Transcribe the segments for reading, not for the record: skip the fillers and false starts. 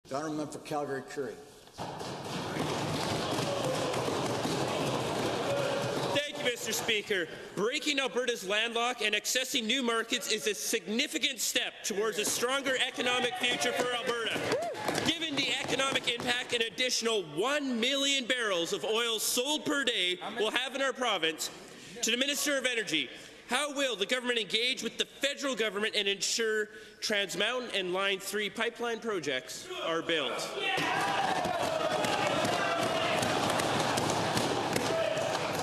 The honourable member for Calgary-Currie. Mr. Speaker, breaking Alberta's landlock and accessing new markets is a significant step towards a stronger economic future for Alberta. Given the economic impact an additional 1 million barrels of oil sold per day will have in our province, to the Minister of Energy, how will the government engage with the federal government and ensure Trans Mountain and Line 3 pipeline projects are built?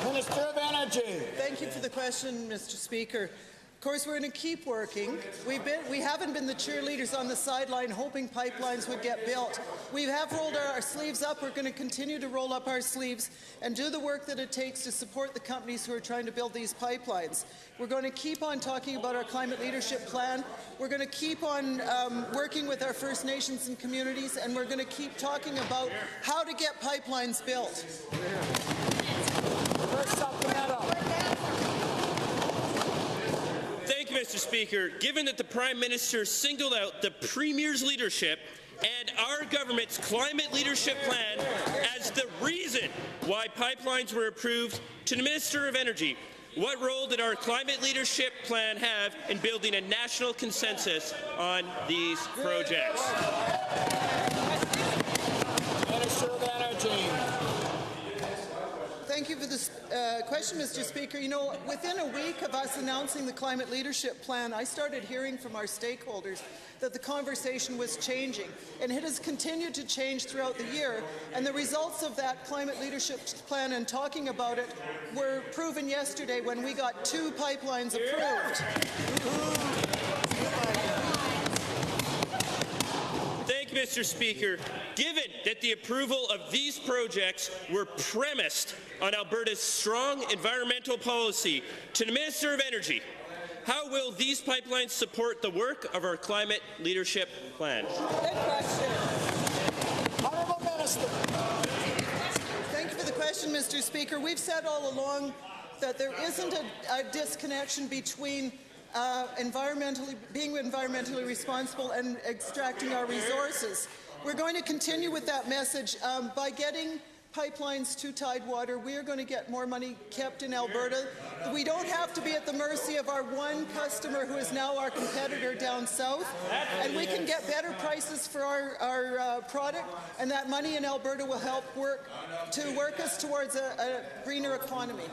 Minister of Energy. Thank you for the question, Mr. Speaker. Of course, we're going to keep working. We haven't been the cheerleaders on the sideline hoping pipelines would get built. We have rolled our sleeves up. We're going to continue to roll up our sleeves and do the work that it takes to support the companies who are trying to build these pipelines. We're going to keep on talking about our climate leadership plan. We're going to keep on working with our First Nations and communities, and we're going to keep talking about how to get pipelines built. Thank you, Mr. Speaker. Given that the Prime Minister singled out the Premier's leadership and our government's climate leadership plan as the reason why pipelines were approved, to the Minister of Energy, what role did our climate leadership plan have in building a national consensus on these projects? Minister of Energy. Thank you for this question, Mr. Speaker. You know, within a week of us announcing the climate leadership plan, I started hearing from our stakeholders that the conversation was changing, and it has continued to change throughout the year. And the results of that climate leadership plan and talking about it were proven yesterday when we got 2 pipelines approved. Thank you, Mr. Speaker. Given that the approval of these projects were premised on Alberta's strong environmental policy, to the Minister of Energy, how will these pipelines support the work of our climate leadership plan? Good question. Honourable Minister. Thank you for the question, Mr. Speaker. We've said all along that there isn't a disconnection between being environmentally responsible and extracting our resources. We're going to continue with that message. By getting pipelines to Tidewater, we are going to get more money kept in Alberta. We don't have to be at the mercy of our one customer who is now our competitor down south, and we can get better prices for our product, and that money in Alberta will help work us towards a greener economy.